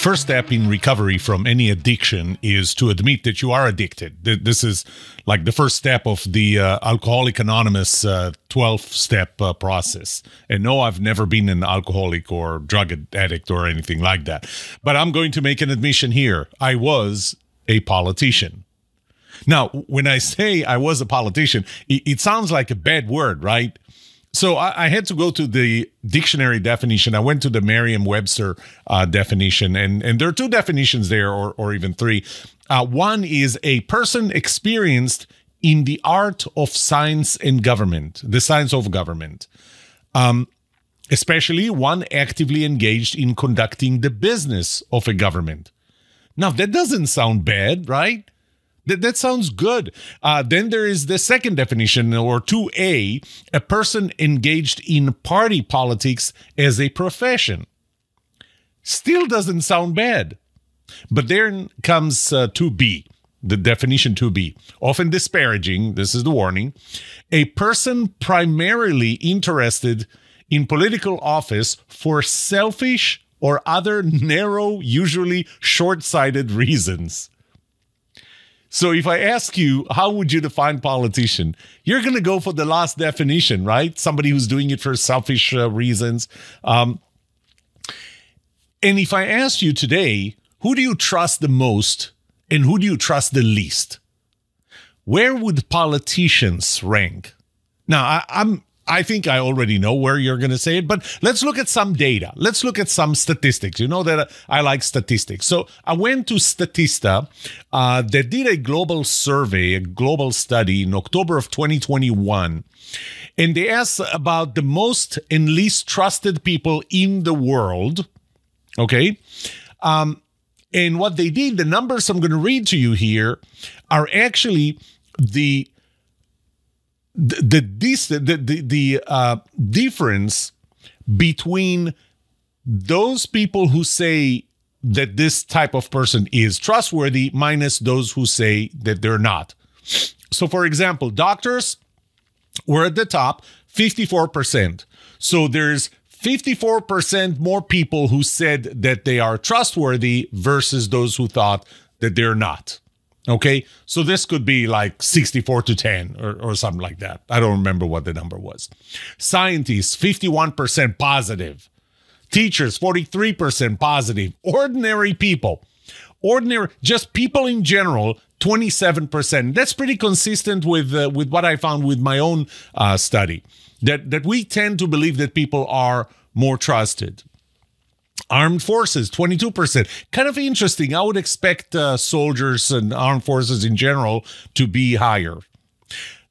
first step in recovery from any addiction is to admit that you are addicted. This is like the first step of the Alcoholics Anonymous 12-step process. And no, I've never been an alcoholic or drug addict or anything like that. But I'm going to make an admission here. I was a politician. Now, when I say I was a politician, it sounds like a bad word, right? So I had to go to the dictionary definition. I went to the Merriam-Webster definition, and there are two definitions there, or even three. One is a person experienced in the art of science and government, the science of government, especially one actively engaged in conducting the business of a government. Now, that doesn't sound bad, right? That sounds good. Then there is the second definition, or 2A, a person engaged in party politics as a profession. Still doesn't sound bad. But then comes 2B, the definition 2B, often disparaging, this is the warning, a person primarily interested in political office for selfish or other narrow, usually short-sighted reasons. So if I ask you, how would you define politician? You're going to go for the last definition, right? Somebody who's doing it for selfish reasons. And if I asked you today, who do you trust the most and who do you trust the least? Where would politicians rank? Now, I think I already know where you're going to say it, but let's look at some data. Let's look at some statistics. You know that I like statistics. So I went to Statista that did a global survey, a global study in October of 2021. And they asked about the most and least trusted people in the world. Okay. And what they did, the numbers I'm going to read to you here are actually the difference between those people who say that this type of person is trustworthy minus those who say that they're not. So, for example, doctors were at the top, 54%. So there's 54% more people who said that they are trustworthy versus those who thought that they're not. Okay, so this could be like 64-10 or something like that. I don't remember what the number was. Scientists, 51% positive. Teachers, 43% positive. Ordinary people, just people in general, 27%. That's pretty consistent with what I found with my own study, that we tend to believe that people are more trusted. Armed forces, 22%. Kind of interesting. I would expect soldiers and armed forces in general to be higher.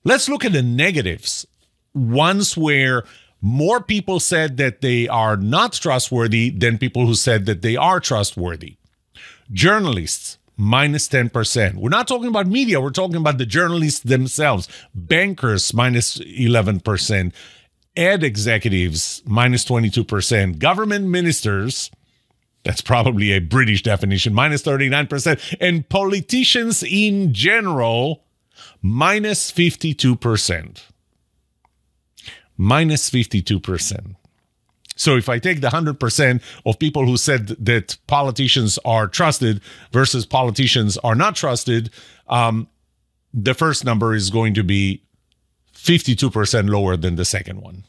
Let's look at the negatives. Ones where more people said that they are not trustworthy than people who said that they are trustworthy. Journalists, minus 10%. We're not talking about media. We're talking about the journalists themselves. Bankers, minus 11%. Ad executives, minus 22%. Government ministers, that's probably a British definition, minus 39%. And politicians in general, minus 52%. Minus 52%. So if I take the 100% of people who said that politicians are trusted versus politicians are not trusted, the first number is going to be 52% lower than the second one.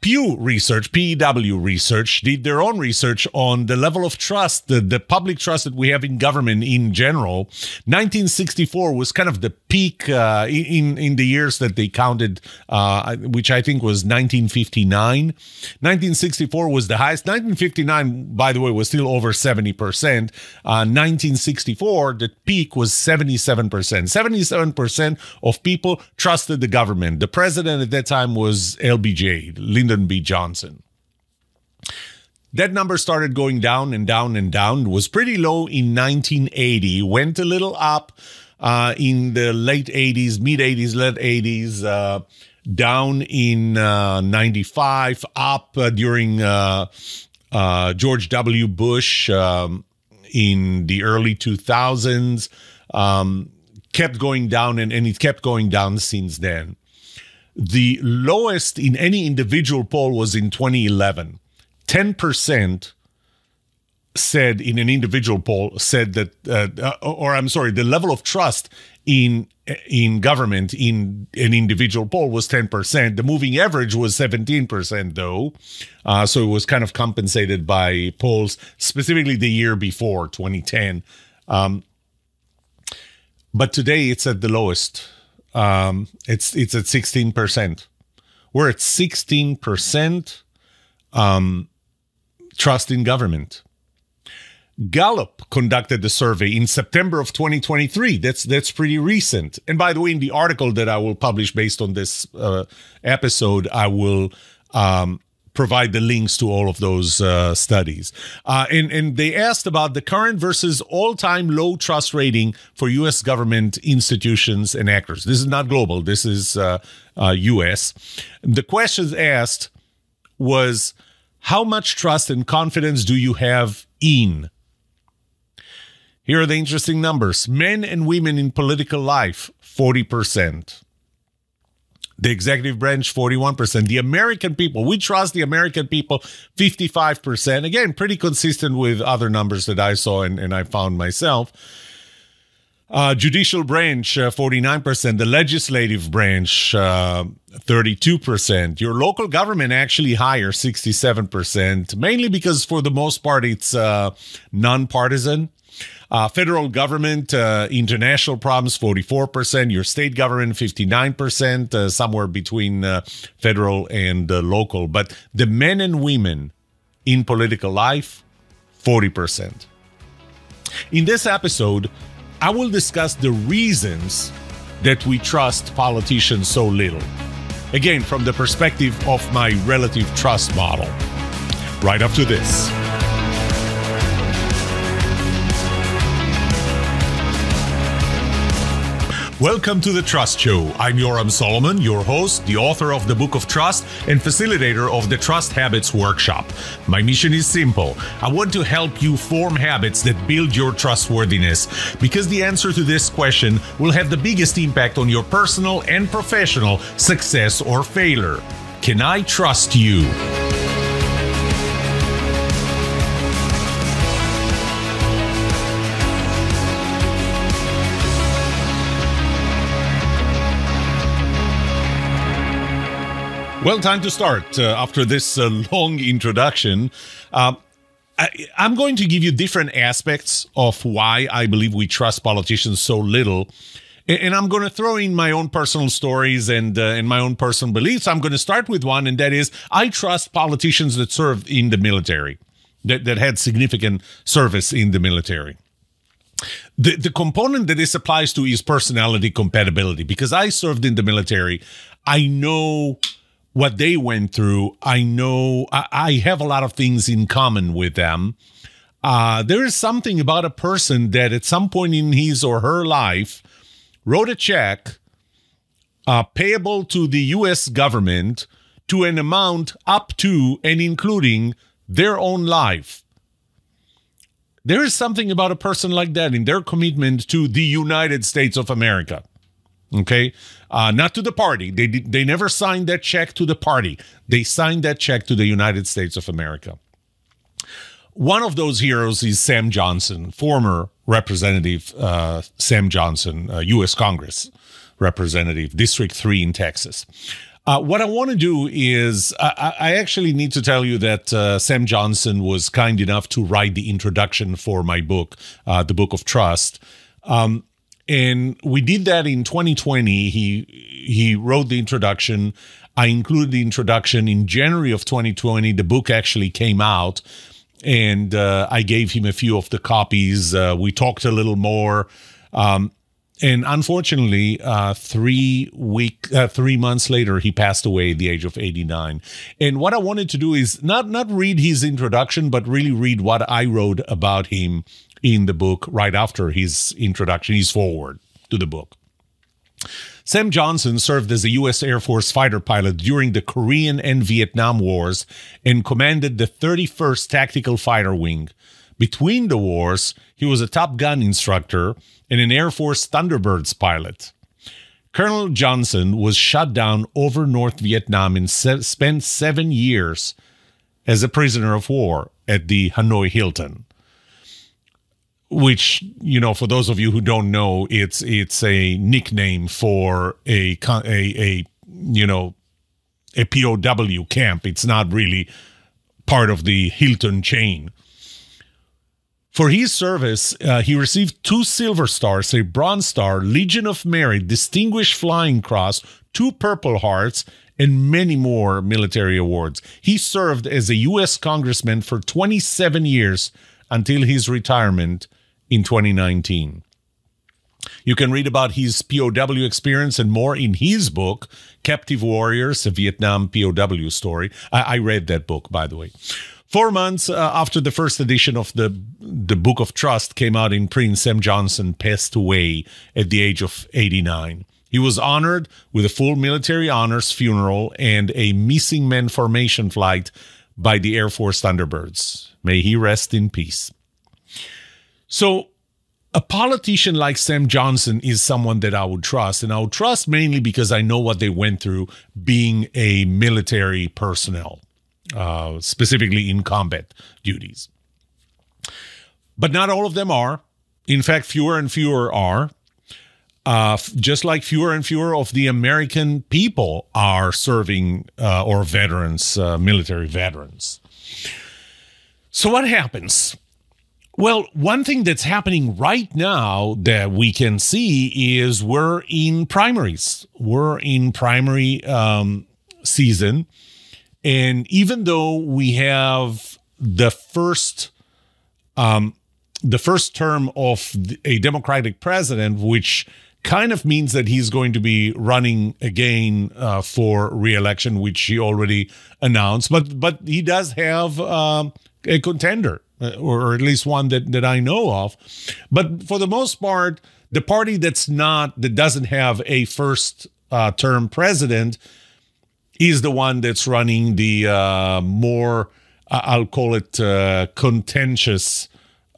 Pew Research, PEW Research, did their own research on the level of trust, the public trust that we have in government in general. 1964 was kind of the peak in the years that they counted, which I think was 1959. 1964 was the highest. 1959, by the way, was still over 70%. 1964, the peak was 77%. 77% of people trusted the government. The president at that time was LBJ. Lyndon B. Johnson. That number started going down and down and down. It was pretty low in 1980, went a little up in the late 80s, mid 80s, late 80s, down in 95, up during George W. Bush in the early 2000s, kept going down and it kept going down since then. The lowest in any individual poll was in 2011. 10% said in an individual poll said that, the level of trust in government in an individual poll was 10%. The moving average was 17%, though. So it was kind of compensated by polls, specifically the year before, 2010. But today it's at the lowest. It's at 16%. We're at 16% trust in government. Gallup conducted the survey in September of 2023. That's pretty recent. And by the way, in the article that I will publish based on this episode, I will provide the links to all of those studies. And they asked about the current versus all-time low trust rating for U.S. government institutions and actors. This is not global. This is U.S. The questions asked was, how much trust and confidence do you have in? Here are the interesting numbers. Men and women in political life, 40%. The executive branch, 41%. The American people, we trust the American people, 55%. Again, pretty consistent with other numbers that I saw and I found myself. Judicial branch, 49%. The legislative branch, 32%. Your local government actually higher, 67%. Mainly because for the most part, it's nonpartisan. Federal government, international problems, 44%. Your state government, 59%, somewhere between federal and local. But the men and women in political life, 40%. In this episode, I will discuss the reasons that we trust politicians so little. Again, from the perspective of my relative trust model. Right after this. Welcome to The Trust Show. I'm Yoram Solomon, your host, the author of the Book of Trust, and facilitator of the Trust Habits Workshop. My mission is simple. I want to help you form habits that build your trustworthiness, because the answer to this question will have the biggest impact on your personal and professional success or failure. Can I trust you? Well, time to start. After this long introduction, I'm going to give you different aspects of why I believe we trust politicians so little. And I'm going to throw in my own personal stories and my own personal beliefs. I'm going to start with one, and that is I trust politicians that served in the military, that had significant service in the military. The component that this applies to is personality compatibility. Because I served in the military, I know what they went through. I know I have a lot of things in common with them. There is something about a person that at some point in his or her life wrote a check payable to the U.S. government to an amount up to and including their own life. There is something about a person like that in their commitment to the United States of America. Okay, not to the party. They never signed that check to the party. They signed that check to the United States of America. One of those heroes is Sam Johnson, former Representative Sam Johnson, U.S. Congress Representative, District 3 in Texas. What I want to do is, I actually need to tell you that Sam Johnson was kind enough to write the introduction for my book, The Book of Trust. And we did that in 2020. He wrote the introduction. I included the introduction in January of 2020. The book actually came out, and I gave him a few of the copies. We talked a little more. And unfortunately, 3 months later, he passed away at the age of 89. And what I wanted to do is not read his introduction, but really read what I wrote about him in the book right after his introduction, his foreword to the book. Sam Johnson served as a U.S. Air Force fighter pilot during the Korean and Vietnam Wars and commanded the 31st Tactical Fighter Wing. Between the wars, he was a Top Gun instructor and an Air Force Thunderbirds pilot. Colonel Johnson was shot down over North Vietnam and spent 7 years as a prisoner of war at the Hanoi Hilton. which, for those of you who don't know, it's a nickname for a POW camp. It's not really part of the Hilton chain. For his service, he received 2 Silver Stars, a Bronze Star, Legion of Merit, Distinguished Flying Cross, 2 Purple Hearts, and many more military awards. He served as a U.S. Congressman for 27 years until his retirement in 2019. You can read about his POW experience and more in his book, Captive Warriors, a Vietnam POW story. I read that book, by the way. 4 months after the first edition of the Book of Trust came out in print, Sam Johnson passed away at the age of 89. He was honored with a full military honors funeral and a missing men formation flight by the Air Force Thunderbirds. May he rest in peace. So, a politician like Sam Johnson is someone that I would trust, and I would trust mainly because I know what they went through being a military personnel. Specifically in combat duties. But not all of them are. In fact, fewer and fewer are. Just like fewer and fewer of the American people are serving or veterans, military veterans. So what happens? Well, one thing that's happening right now that we can see is we're in primaries. We're in primary season. And even though we have the first term of a Democratic president, which kind of means that he's going to be running again for re-election, which he already announced, but he does have a contender, or at least one that I know of. But for the most part, the party that doesn't have a first term president is the one that's running the more, I'll call it contentious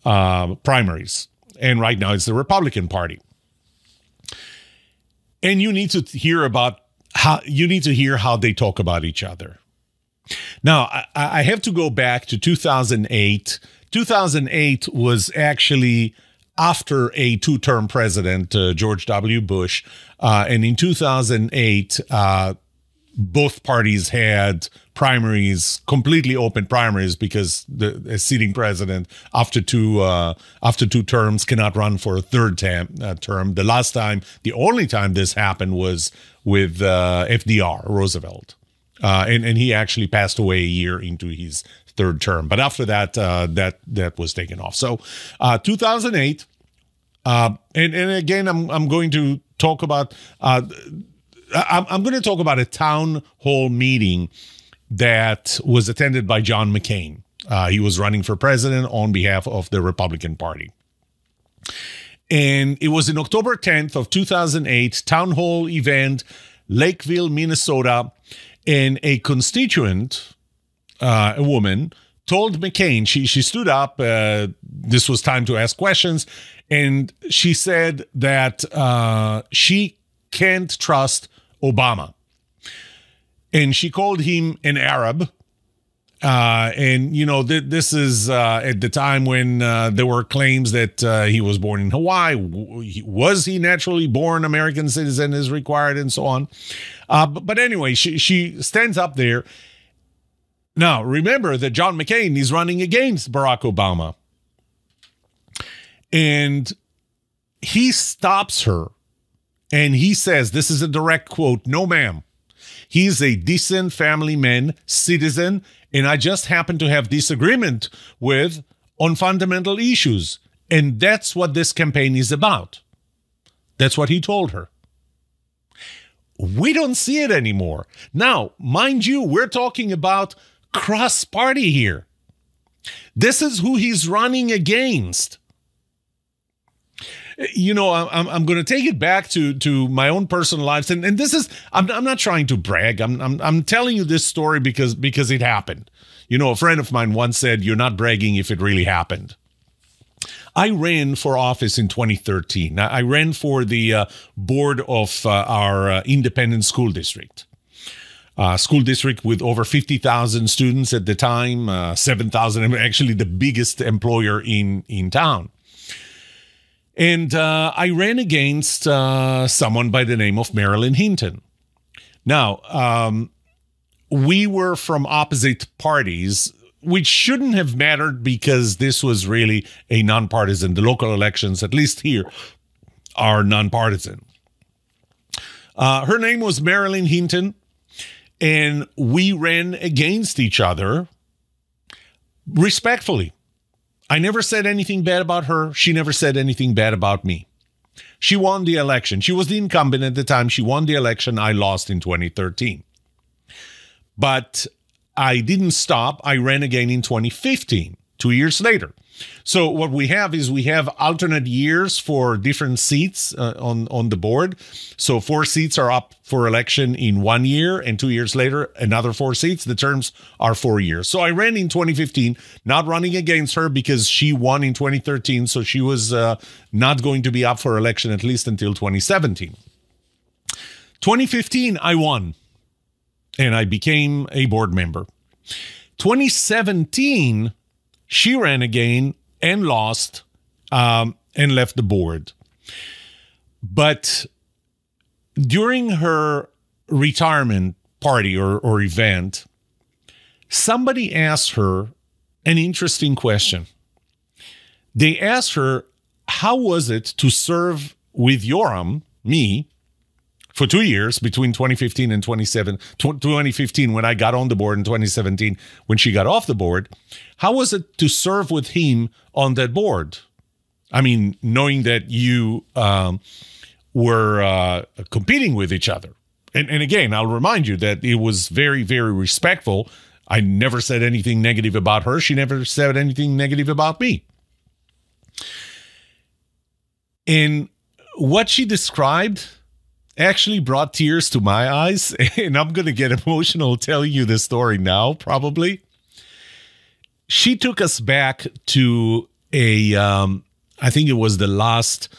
primaries. And right now it's the Republican Party. And you need to hear how they talk about each other. Now, I have to go back to 2008. 2008 was actually after a 2-term president, George W. Bush. And in 2008, both parties had primaries, completely open primaries, because the sitting president after two terms cannot run for a third term. The only time this happened was with FDR, Roosevelt, and he actually passed away a year into his third term. But after that, that was taken off. So 2008, and again, I'm going to talk about. I'm going to talk about a town hall meeting that was attended by John McCain. He was running for president on behalf of the Republican Party. And it was in October 10th of 2008, town hall event, Lakeville, Minnesota, and a constituent, a woman, told McCain, she stood up, this was time to ask questions, and she said that she can't trust Obama. And she called him an Arab. And, this is at the time when there were claims that he was born in Hawaii. Was he naturally born American citizen is required and so on. But anyway, she stands up there. Now, remember that John McCain is running against Barack Obama. And he stops her. And he says, this is a direct quote, "No, ma'am. He's a decent family man, citizen, and I just happen to have disagreement with on fundamental issues. And that's what this campaign is about." That's what he told her. We don't see it anymore. Now, mind you, we're talking about cross-party here. This is who he's running against. I'm going to take it back to my own personal lives, and this is I'm not trying to brag. I'm telling you this story because it happened. A friend of mine once said, "You're not bragging if it really happened." I ran for office in 2013. I ran for the board of our independent school district. School district with over 50,000 students at the time, 7,000, actually the biggest employer in town. And I ran against someone by the name of Marilyn Hinton. Now, we were from opposite parties, which shouldn't have mattered because this was really a nonpartisan. The local elections, at least here, are nonpartisan. Her name was Marilyn Hinton, and we ran against each other respectfully. I never said anything bad about her. She never said anything bad about me. She won the election. She was the incumbent at the time. She won the election. I lost in 2013. But I didn't stop. I ran again in 2015, 2 years later. So what we have is we have alternate years for different seats on the board. So 4 seats are up for election in 1 year, and 2 years later, another 4 seats. The terms are 4 years. So I ran in 2015, not running against her because she won in 2013. So she was not going to be up for election at least until 2017. 2015, I won, and I became a board member. 2017, she ran again and lost and left the board. But during her retirement party or event, somebody asked her an interesting question. They asked her, how was it to serve with Yoram, me, for 2 years between 2015 and 2015 when I got on the board, in 2017 when she got off the board. How was it to serve with him on that board? I mean, knowing that you were competing with each other. And again, I'll remind you that it was very, very respectful. I never said anything negative about her. She never said anything negative about me. And what she described actually brought tears to my eyes, and I'm going to get emotional telling you this story now, probably. She took us back to I think it was the last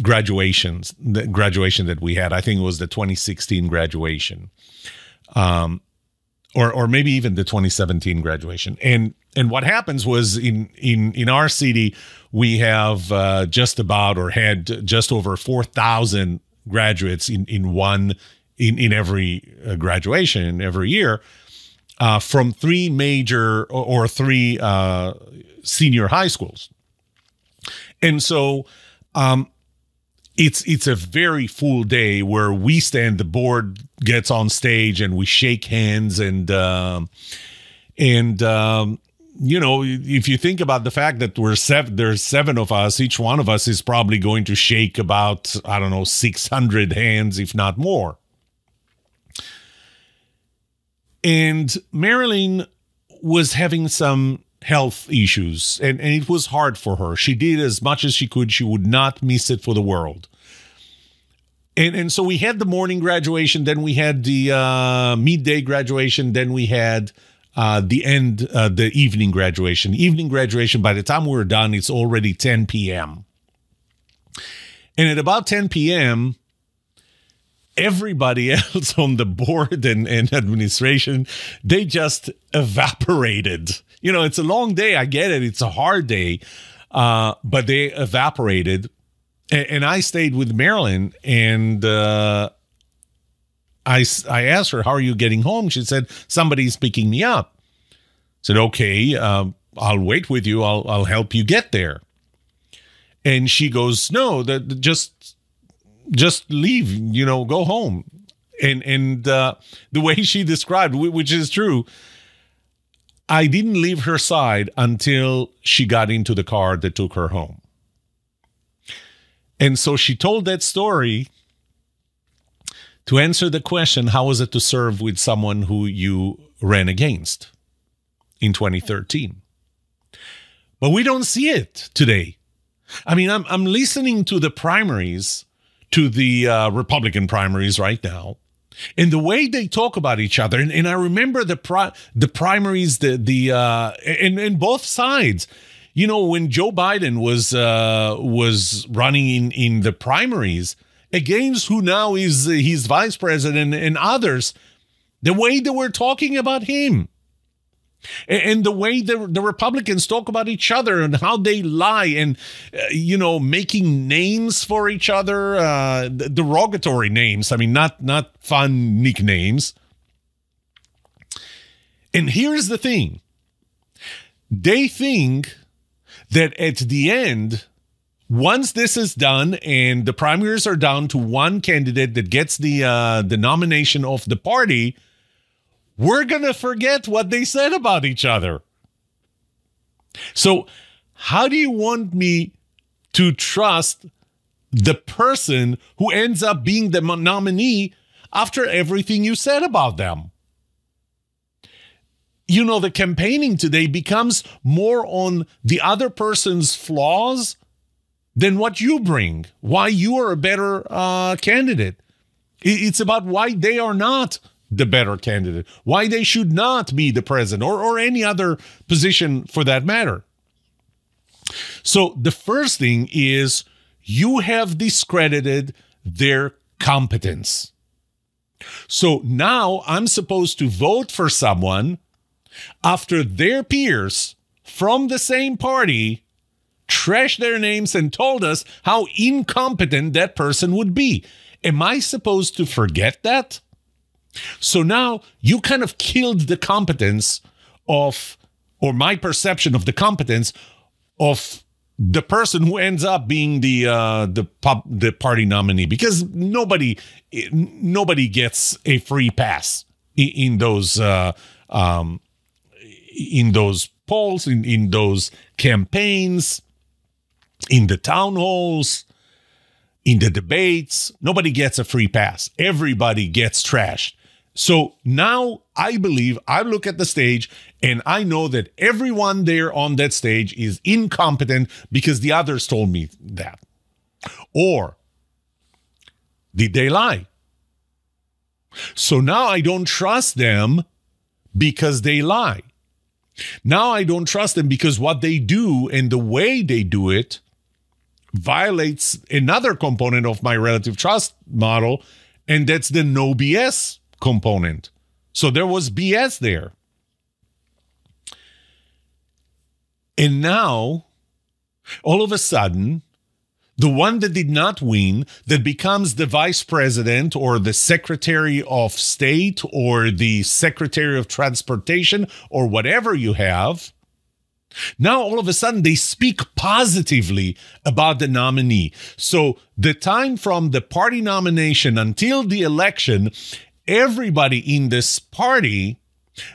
graduation that we had. I think it was the 2016 graduation, or maybe even the 2017 graduation. And what happens was in our city, we have just about, or had just over 4,000 graduates in every graduation every year from 3 major or 3 senior high schools. And so it's a very full day where we stand, the board gets on stage and we shake hands and you know, if you think about the fact that there's 7 of us, each one of us is probably going to shake about, I don't know, 600 hands, if not more. And Marilyn was having some health issues, and it was hard for her. She did as much as she could. She would not miss it for the world. And so we had the morning graduation, then we had the midday graduation, then we had the evening graduation. Evening graduation, by the time we were done, it's already 10 p.m. And at about 10 p.m., everybody else on the board and administration, they just evaporated. You know, it's a long day. I get it. It's a hard day. But they evaporated. And I stayed with Marilyn, and I asked her, how are you getting home? She said, somebody's picking me up. I said, okay, I'll wait with you. I'll help you get there. And she goes, no, just leave, you know, go home. And the way she described, which is true, I didn't leave her side until she got into the car that took her home. And so she told that story to answer the question, how was it to serve with someone who you ran against in 2013? But we don't see it today. I mean, I'm listening to the primaries, to the Republican primaries right now, and the way they talk about each other. And I remember the primaries, in both sides. You know, when Joe Biden was running in the primaries against who now is his vice president and others, the way they were talking about him, And the way the Republicans talk about each other and how they lie and, making names for each other, derogatory names. I mean, not fun nicknames. And here's the thing. They think that at the end, once this is done and the primaries are down to one candidate that gets the nomination of the party, we're going to forget what they said about each other. So how do you want me to trust the person who ends up being the nominee after everything you said about them? The campaigning today becomes more on the other person's flaws than what you bring, why you are a better candidate. It's about why they are not the better candidate, why they should not be the president or any other position for that matter. So the first thing is you have discredited their competence. So now I'm supposed to vote for someone after their peers from the same party trashed their names and told us how incompetent that person would be. Am I supposed to forget that? So now you kind of killed the competence of, or my perception of the competence of the person who ends up being the party nominee, because nobody gets a free pass in those polls, in those campaigns, in the town halls, in the debates. Nobody gets a free pass. Everybody gets trashed. So now I believe I look at the stage and I know that everyone there on that stage is incompetent because the others told me that. Or did they lie? So now I don't trust them because they lie. Now I don't trust them because what they do and the way they do it violates another component of my relative trust model, and that's the no BS component. So there was BS there. And now, all of a sudden, the one that did not win, that becomes the vice president or the secretary of state or the secretary of transportation or whatever you have, now all of a sudden they speak positively about the nominee. So the time from the party nomination until the election, everybody in this party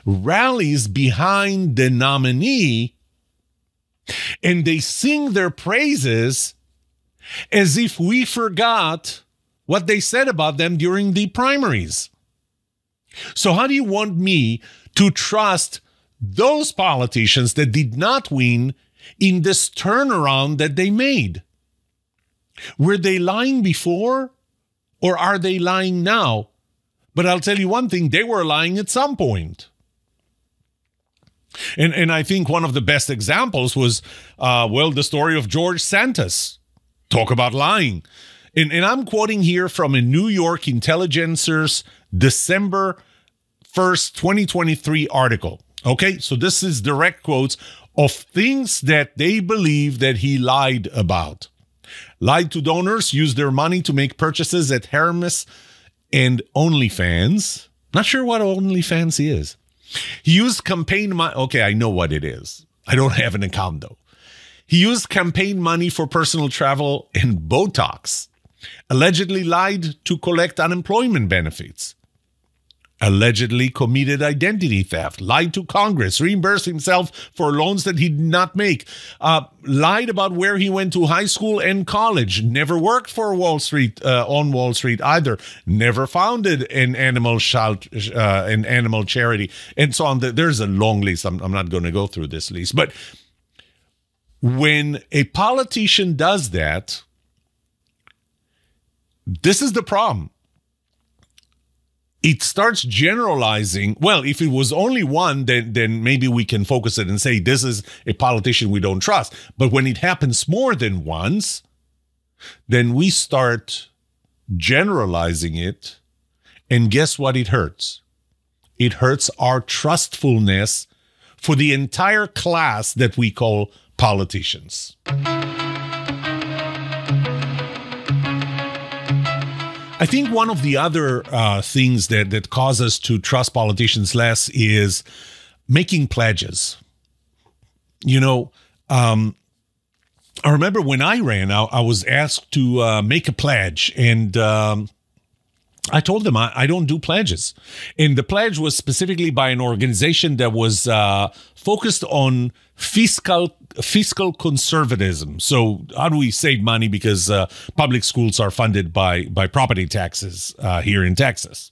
rallies behind the nominee and they sing their praises as if we forgot what they said about them during the primaries. So how do you want me to trust those politicians that did not win in this turnaround that they made? Were they lying before or are they lying now? But I'll tell you one thing, they were lying at some point. And I think one of the best examples was, the story of George Santos. Talk about lying. And I'm quoting here from a New York Intelligencer's December 1st, 2023 article. Okay, so this is direct quotes of things that they believe that he lied about. Lied to donors, used their money to make purchases at Hermes and OnlyFans. Not sure what OnlyFans is. He used campaign money. Okay, I know what it is. I don't have an account though. He used campaign money for personal travel and Botox. Allegedly lied to collect unemployment benefits. Allegedly committed identity theft. Lied to Congress. Reimbursed himself for loans that he did not make. Lied about where he went to high school and college. Never worked for Wall Street, on Wall Street either. Never founded an animal charity, and so on. There's a long list. I'm not going to go through this list, but when a politician does that, this is the problem. It starts generalizing. Well, if it was only one, then maybe we can focus it and say this is a politician we don't trust. But when it happens more than once, then we start generalizing it. And guess what it hurts? It hurts our trustfulness for the entire class that we call politicians. I think one of the other things that cause us to trust politicians less is making pledges. You know, I remember when I ran, I was asked to make a pledge, and I told them I don't do pledges. And the pledge was specifically by an organization that was focused on fiscal conservatism. So how do we save money? Because public schools are funded by property taxes here in Texas.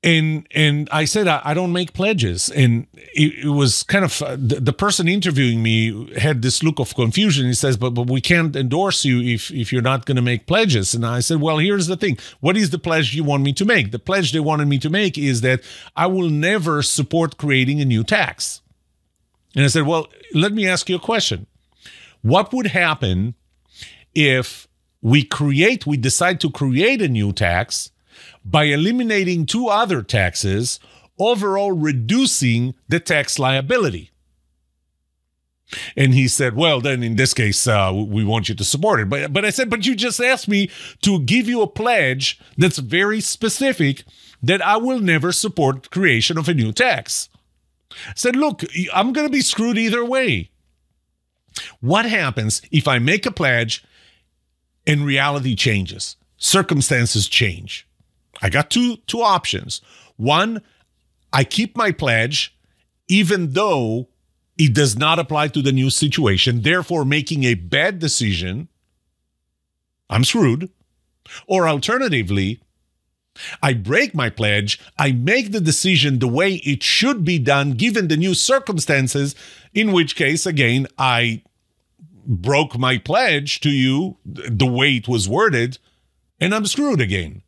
And I said, I don't make pledges. And it was kind of, the person interviewing me had this look of confusion. He says, but we can't endorse you if you're not going to make pledges. And I said, well, here's the thing. What is the pledge you want me to make? The pledge they wanted me to make is that I will never support creating a new tax. And I said, well, let me ask you a question. What would happen if we decide to create a new tax by eliminating two other taxes, overall reducing the tax liability? And he said, well, then in this case, we want you to support it. But I said, but you just asked me to give you a pledge that's very specific that I will never support creation of a new tax. I said, look, I'm going to be screwed either way. What happens if I make a pledge and reality changes? Circumstances change. I got two options. One, I keep my pledge even though it does not apply to the new situation, therefore making a bad decision. I'm screwed. Or alternatively, I break my pledge, I make the decision the way it should be done given the new circumstances, in which case, again, I broke my pledge to you the way it was worded, and I'm screwed again.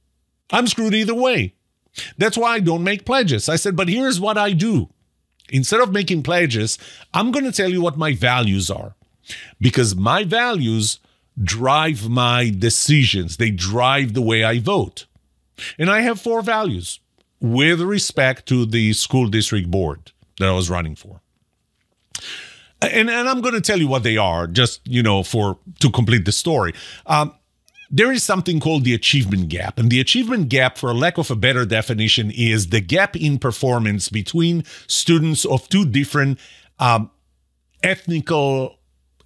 I'm screwed either way. That's why I don't make pledges. I said, but here's what I do. Instead of making pledges, I'm going to tell you what my values are, because my values drive my decisions. They drive the way I vote. And I have 4 values with respect to the school district board that I was running for. And I'm going to tell you what they are, just, to complete the story. There is something called the achievement gap. And the achievement gap, for lack of a better definition, is the gap in performance between students of two different ethnical,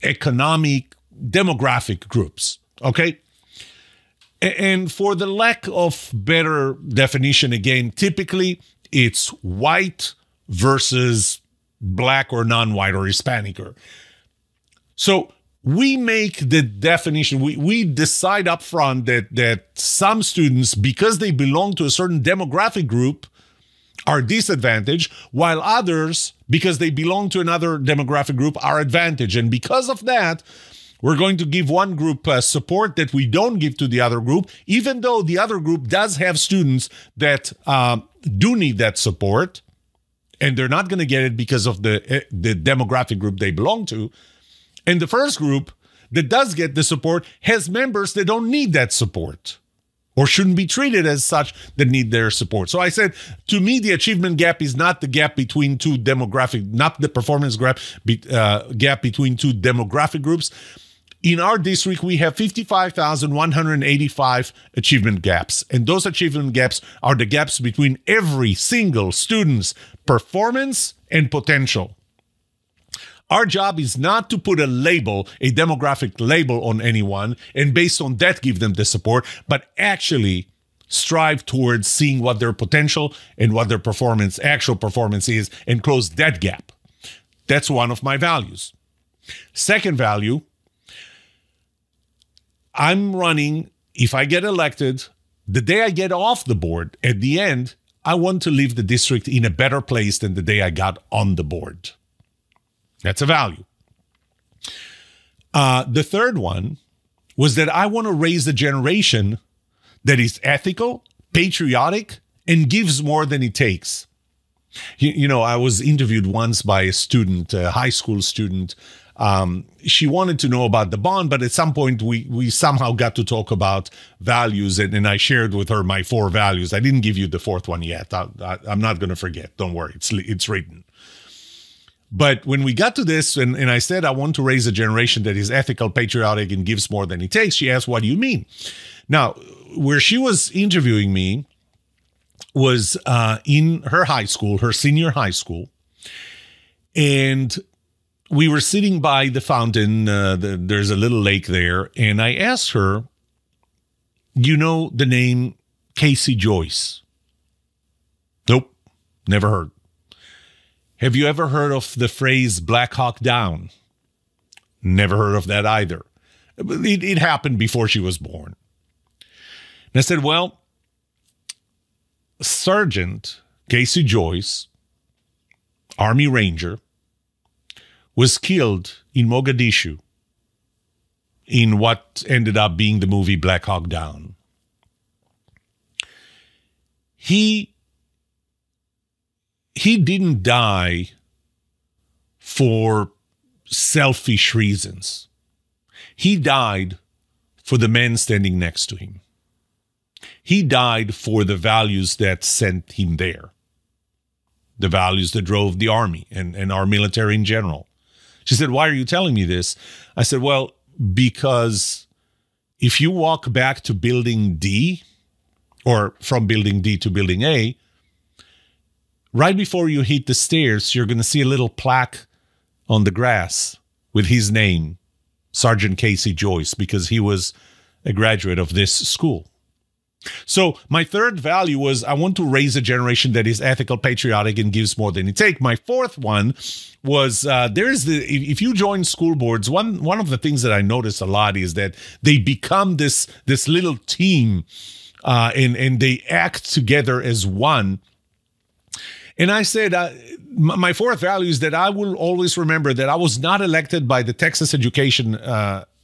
economic, demographic groups. Okay? And for the lack of better definition, again, typically it's white versus black or non-white or Hispanic. So we make the definition, we decide up front that some students, because they belong to a certain demographic group, are disadvantaged, while others, because they belong to another demographic group, are advantaged. And because of that, we're going to give one group support that we don't give to the other group, even though the other group does have students that do need that support, and they're not going to get it because of the demographic group they belong to. And the first group that does get the support has members that don't need that support or shouldn't be treated as such that need their support. So I said, to me, the achievement gap is not the gap between two demographic, not the performance gap between two demographic groups. In our district, we have 55,185 achievement gaps. And those achievement gaps are the gaps between every single student's performance and potential. Our job is not to put a label, a demographic label on anyone, and based on that give them the support, but actually strive towards seeing what their potential and what their performance, actual performance is, and close that gap. That's one of my values. Second value, I'm running, if I get elected, the day I get off the board, at the end, I want to leave the district in a better place than the day I got on the board. That's a value. The third one was that I want to raise a generation that is ethical, patriotic, and gives more than it takes. I was interviewed once by a student, a high school student, She wanted to know about the bond, but at some point we somehow got to talk about values, and I shared with her my 4 values. I didn't give you the 4th one yet. I'm not going to forget. Don't worry. It's written. But when we got to this, and I said, I want to raise a generation that is ethical, patriotic, and gives more than it takes, she asked, what do you mean? Now, where she was interviewing me was in her high school, her senior high school. And we were sitting by the fountain. There's a little lake there. And I asked her, you know the name Casey Joyce? Nope, never heard. Have you ever heard of the phrase Black Hawk Down? Never heard of that either. It happened before she was born. And I said, well, Sergeant Casey Joyce, Army Ranger, was killed in Mogadishu in what ended up being the movie Black Hawk Down. He didn't die for selfish reasons. He died for the men standing next to him. He died for the values that sent him there, the values that drove the Army and our military in general. She said, why are you telling me this? I said, well, because if you walk back to Building D, or from Building D to Building A, right before you hit the stairs, you're going to see a little plaque on the grass with his name, Sergeant Casey Joyce, because he was a graduate of this school. So my 3rd value was I want to raise a generation that is ethical, patriotic, and gives more than it takes. My 4th one was if you join school boards, one of the things that I notice a lot is that they become this little team, and they act together as one. And I said, my 4th value is that I will always remember that I was not elected by the Texas Education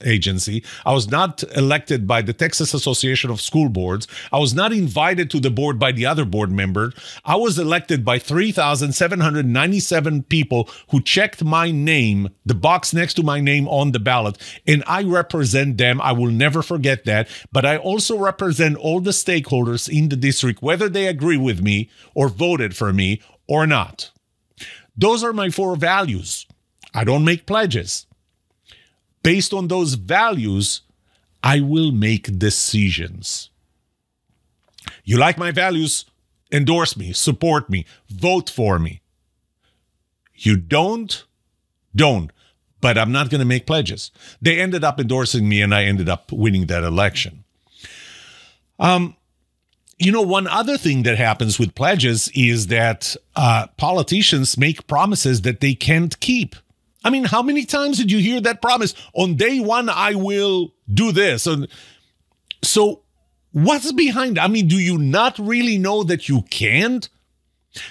Agency. I was not elected by the Texas Association of School Boards. I was not invited to the board by the other board member. I was elected by 3,797 people who checked my name, the box next to my name on the ballot, and I represent them. I will never forget that. But I also represent all the stakeholders in the district, whether they agree with me or voted for me or not. Those are my 4 values. I don't make pledges. Based on those values, I will make decisions. You like my values? Endorse me, support me, vote for me. You don't? But I'm not going to make pledges. They ended up endorsing me, and I ended up winning that election. You know, one other thing that happens with pledges is that politicians make promises that they can't keep. I mean, how many times did you hear that promise? On day 1, I will do this. And so what's behind? I mean, do you not really know that you can't?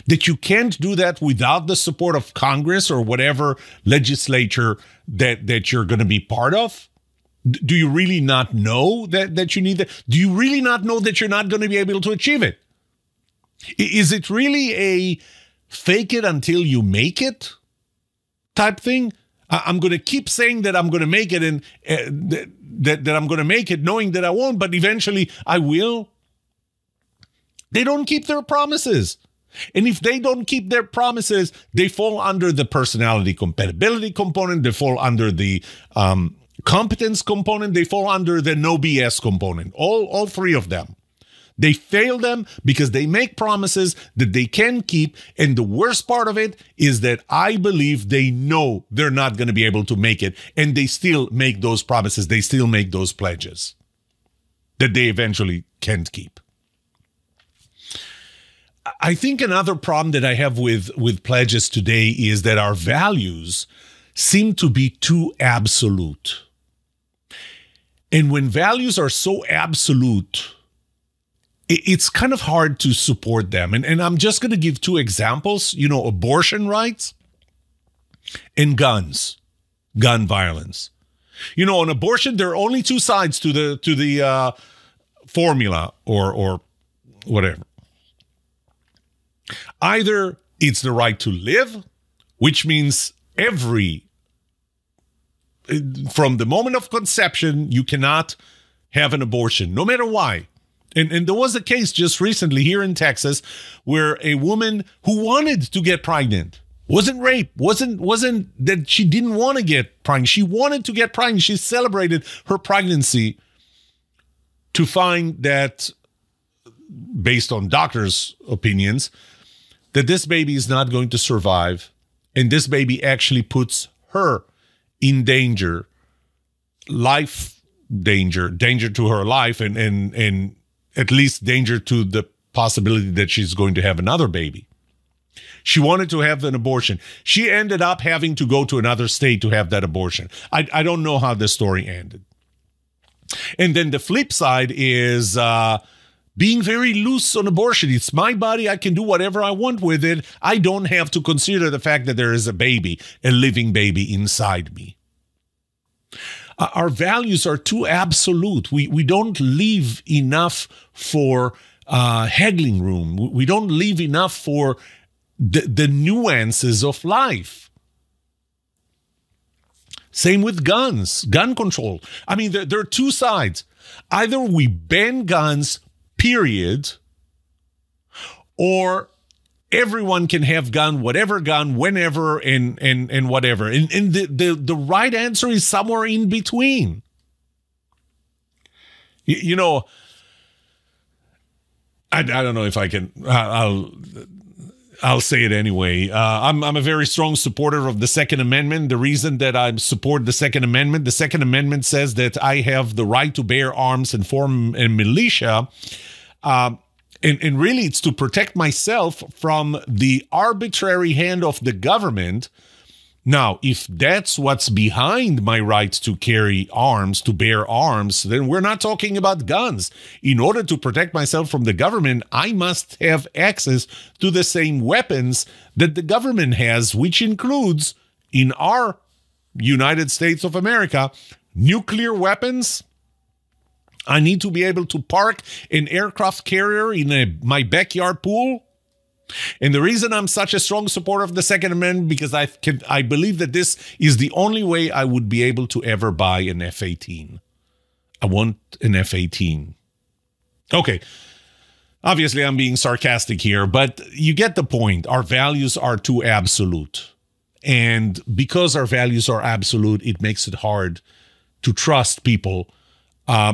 That you can't do that without the support of Congress or whatever legislature that you're going to be part of? Do you really not know that you need that? Do you really not know that you're not going to be able to achieve it? Is it really a fake it until you make it type thing? I'm going to keep saying that I'm going to make it, and that I'm going to make it, knowing that I won't, but eventually I will. They don't keep their promises. And if they don't keep their promises, they fall under the personality compatibility component. They fall under the competence component. They fall under the no BS component. All 3 of them. They fail them because they make promises that they can keep. And the worst part of it is that I believe they know they're not going to be able to make it. And they still make those promises. They still make those pledges that they eventually can't keep. I think another problem that I have with pledges today is that our values seem to be too absolute. And when values are so absolute, it's kind of hard to support them. And I'm just going to give 2 examples, you know, abortion rights and guns, gun violence. You know, on abortion, there are only 2 sides to the formula or whatever. Either it's the right to live, which means every from the moment of conception, you cannot have an abortion, no matter why. And there was a case just recently here in Texas where a woman who wanted to get pregnant, wasn't rape, wasn't that she didn't want to get pregnant. She wanted to get pregnant. She celebrated her pregnancy to find that, based on doctors' opinions, that this baby is not going to survive. And this baby actually puts her in danger, danger to her life, and at least danger to the possibility that she's going to have another baby. She wanted to have an abortion. She ended up having to go to another state to have that abortion. I don't know how the story ended. And then the flip side is being very loose on abortion. It's my body. I can do whatever I want with it. I don't have to consider the fact that there is a baby, a living baby inside me. Our values are too absolute. We don't leave enough for haggling room. We don't leave enough for the nuances of life. Same with guns, gun control. I mean, there are two sides. Either we ban guns, period, or everyone can have gun, whatever gun, whenever, and whatever. And the right answer is somewhere in between. You know, I don't know if I can. I'll say it anyway. I'm a very strong supporter of the Second Amendment. The reason that I support the Second Amendment says that I have the right to bear arms and form a militia. And really, it's to protect myself from the arbitrary hand of the government. Now, if that's what's behind my right to carry arms, to bear arms, then we're not talking about guns. In order to protect myself from the government, I must have access to the same weapons that the government has, which includes, in our United States of America, nuclear weapons. I need to be able to park an aircraft carrier in my backyard pool. And the reason I'm such a strong supporter of the Second Amendment, because I believe that this is the only way I would be able to ever buy an F-18. I want an F-18. Okay. Obviously, I'm being sarcastic here, but you get the point. Our values are too absolute. And because our values are absolute, it makes it hard to trust people.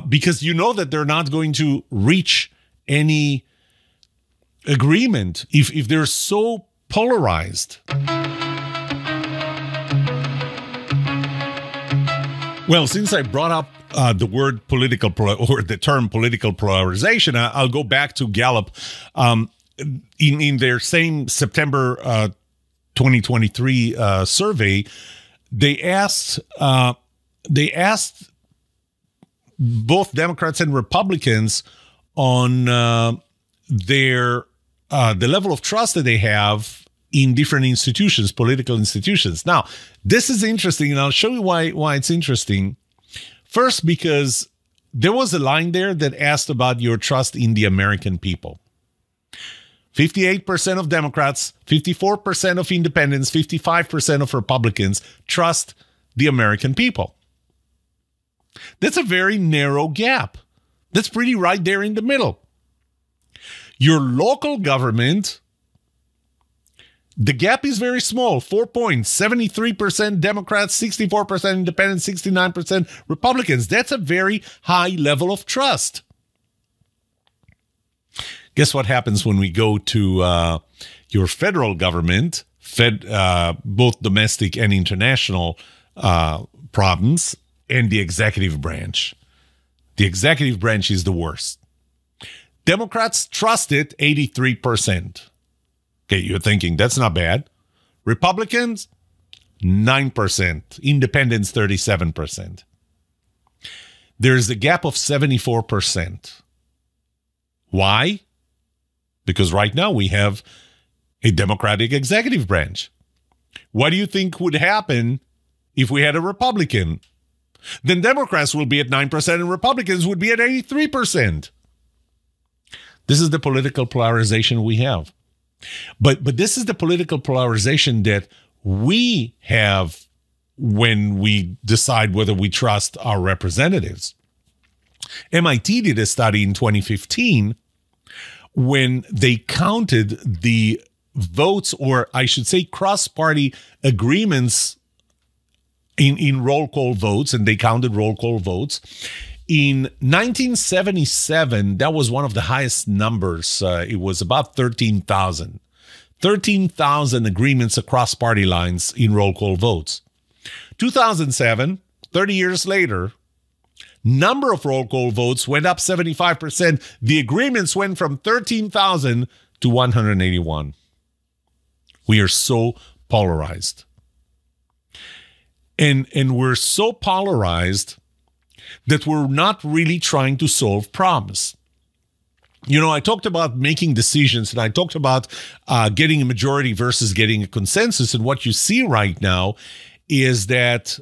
Because you know that they're not going to reach any agreement if they're so polarized. Well, since I brought up the word or the term political polarization, I'll go back to Gallup. In their same September 2023 survey, they asked both Democrats and Republicans on the level of trust that they have in different institutions, political institutions. Now, this is interesting, and I'll show you why it's interesting. First, because there was a line there that asked about your trust in the American people. 58% of Democrats, 54% of independents, 55% of Republicans trust the American people. That's a very narrow gap. That's pretty right there in the middle. Your local government, the gap is very small, 4 points, 73% Democrats, 64% independents, 69% Republicans. That's a very high level of trust. Guess what happens when we go to your federal government, both domestic and international problems, and the executive branch? The executive branch is the worst. Democrats trust it 83%. Okay, you're thinking that's not bad. Republicans, 9%. Independents, 37%. There's a gap of 74%. Why? Because right now we have a Democratic executive branch. What do you think would happen if we had a Republican? Then Democrats will be at 9% and Republicans would be at 83%. This is the political polarization we have. But this is the political polarization that we have when we decide whether we trust our representatives. MIT did a study in 2015 when they counted the votes, or I should say cross-party agreements in roll call votes, and they counted roll call votes. In 1977, that was one of the highest numbers. It was about 13,000. 13,000 agreements across party lines in roll call votes. 2007, 30 years later, number of roll call votes went up 75%. The agreements went from 13,000 to 181. We are so polarized. And we're so polarized that we're not really trying to solve problems. You know, I talked about making decisions, and I talked about getting a majority versus getting a consensus. And what you see right now is that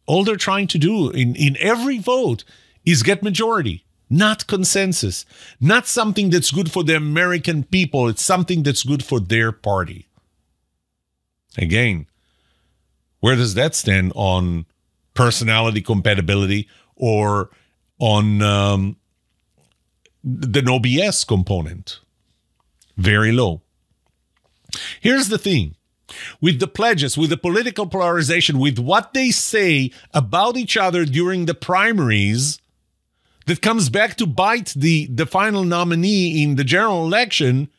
all they're trying to do in every vote is get majority, not consensus, not something that's good for the American people. It's something that's good for their party. Again, where does that stand on personality compatibility or on the no BS component? Very low. Here's the thing. With the pledges, with the political polarization, with what they say about each other during the primaries, that comes back to bite the final nominee in the general election,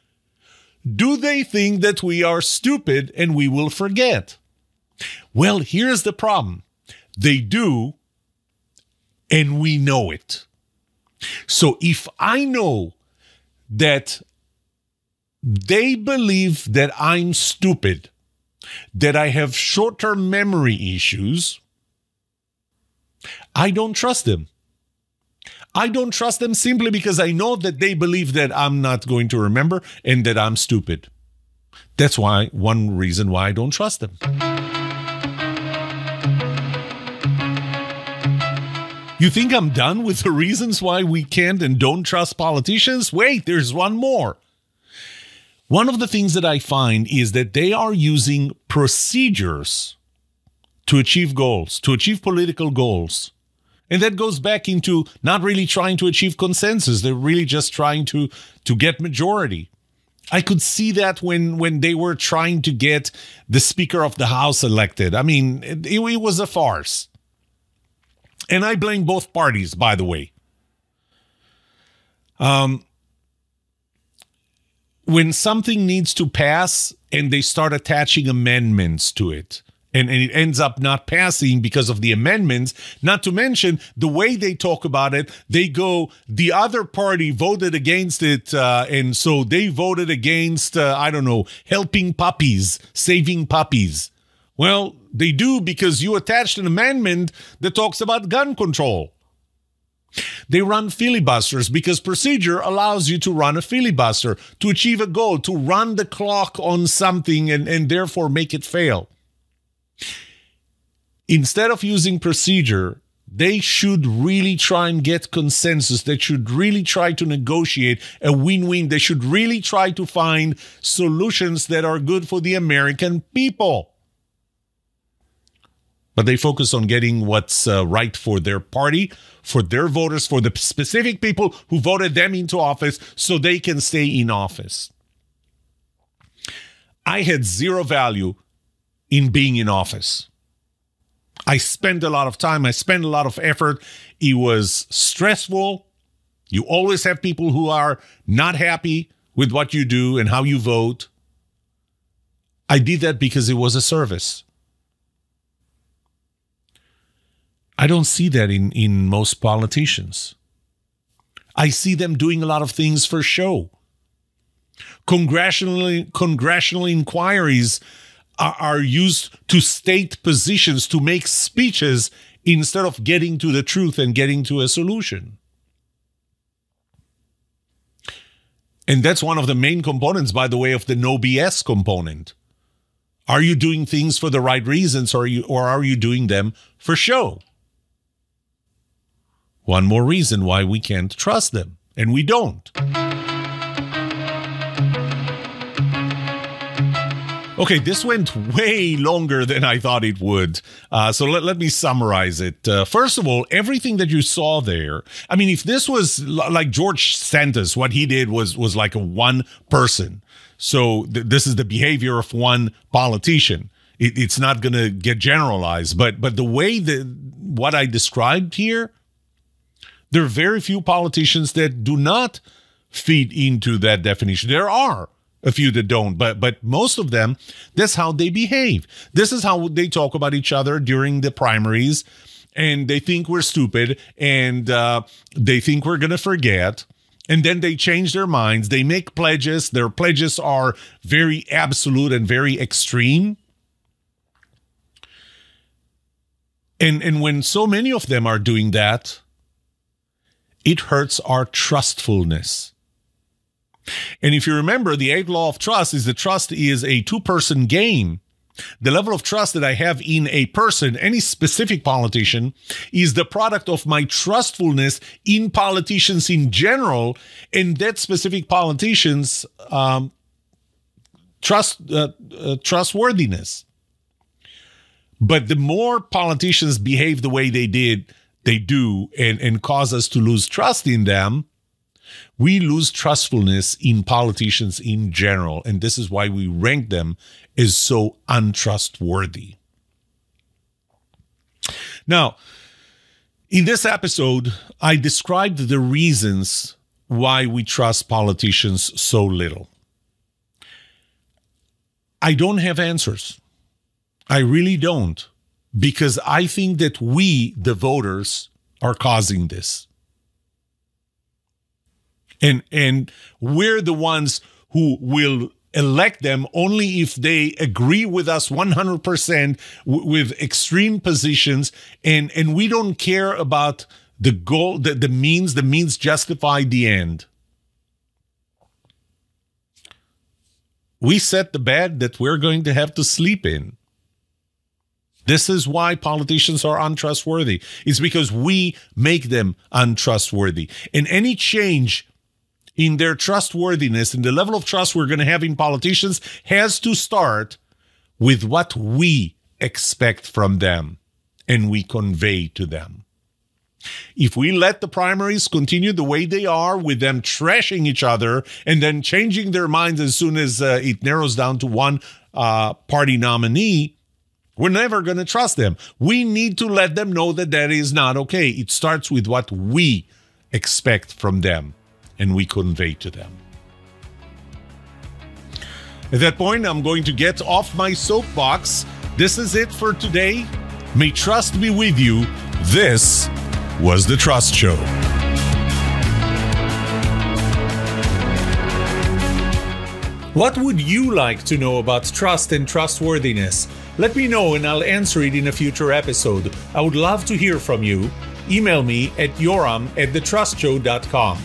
do they think that we are stupid and we will forget? Well, here's the problem. They do, and we know it. So if I know that they believe that I'm stupid, that I have short-term memory issues, I don't trust them. I don't trust them simply because I know that they believe that I'm not going to remember and that I'm stupid. That's why one reason why I don't trust them. You think I'm done with the reasons why we can't and don't trust politicians? Wait, there's one more. One of the things that I find is that they are using procedures to achieve goals, to achieve political goals. And that goes back into not really trying to achieve consensus. They're really just trying to get majority. I could see that when they were trying to get the Speaker of the House elected. I mean, it was a farce. And I blame both parties, by the way. When something needs to pass and they start attaching amendments to it, and it ends up not passing because of the amendments, not to mention the way they talk about it, they go, the other party voted against it, and so they voted against, helping puppies, saving puppies. Well, they do because you attached an amendment that talks about gun control. They run filibusters because procedure allows you to run a filibuster, to achieve a goal, to run the clock on something and therefore make it fail. Instead of using procedure, they should really try and get consensus. They should really try to negotiate a win-win. They should really try to find solutions that are good for the American people. But they focus on getting what's right for their party, for their voters, for the specific people who voted them into office so they can stay in office. I had zero value in being in office. I spent a lot of time. I spent a lot of effort. It was stressful. You always have people who are not happy with what you do and how you vote. I did that because it was a service. I don't see that in most politicians. I see them doing a lot of things for show. Congressional inquiries are used to state positions, to make speeches instead of getting to the truth and getting to a solution. And that's one of the main components, by the way, of the no BS component. Are you doing things for the right reasons, or are you doing them for show? One more reason why we can't trust them, and we don't. Okay, this went way longer than I thought it would. So let me summarize it. First of all, everything that you saw there, I mean, if this was like George Santos, what he did was like a one person. So this is the behavior of one politician. It's not going to get generalized. But the way that what I described here, there are very few politicians that do not fit into that definition. There are a few that don't, but most of them, that's how they behave. This is how they talk about each other during the primaries, and they think we're stupid, and they think we're going to forget, and then they change their minds. They make pledges. Their pledges are very absolute and very extreme. And when so many of them are doing that, it hurts our trustfulness. And if you remember, the eighth law of trust is that trust is a two-person game. The level of trust that I have in a person, any specific politician, is the product of my trustfulness in politicians in general, and that specific politician's trustworthiness. But the more politicians behave the way they do, and cause us to lose trust in them, we lose trustfulness in politicians in general, and this is why we rank them as so untrustworthy. Now, in this episode, I described the reasons why we trust politicians so little. I don't have answers. I really don't, because I think that we, the voters, are causing this. And we're the ones who will elect them only if they agree with us 100% with extreme positions, and we don't care about the goal, the means justify the end. We set the bed that we're going to have to sleep in. This is why politicians are untrustworthy. It's because we make them untrustworthy. And any change in their trustworthiness and the level of trust we're going to have in politicians has to start with what we expect from them and we convey to them. If we let the primaries continue the way they are, with them trashing each other and then changing their minds as soon as it narrows down to one party nominee, we're never going to trust them. We need to let them know that that is not okay. It starts with what we expect from them and we convey to them. At that point, I'm going to get off my soapbox. This is it for today. May trust be with you. This was The Trust Show. What would you like to know about trust and trustworthiness? Let me know and I'll answer it in a future episode. I would love to hear from you. Email me at yoram@thetrustshow.com.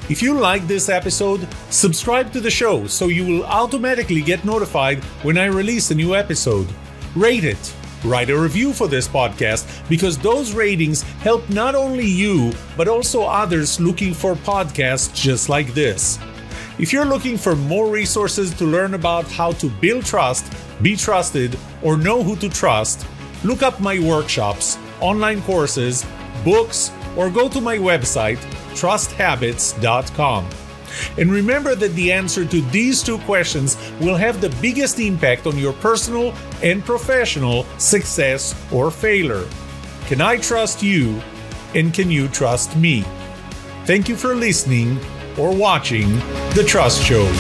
If you like this episode, subscribe to the show so you will automatically get notified when I release a new episode. Rate it. Write a review for this podcast, because those ratings help not only you, but also others looking for podcasts just like this. If you're looking for more resources to learn about how to build trust, be trusted, or know who to trust, look up my workshops, online courses, books, or go to my website, trusthabits.com. And remember that the answer to these two questions will have the biggest impact on your personal and professional success or failure. Can I trust you, and can you trust me? Thank you for listening or watching The Trust Show.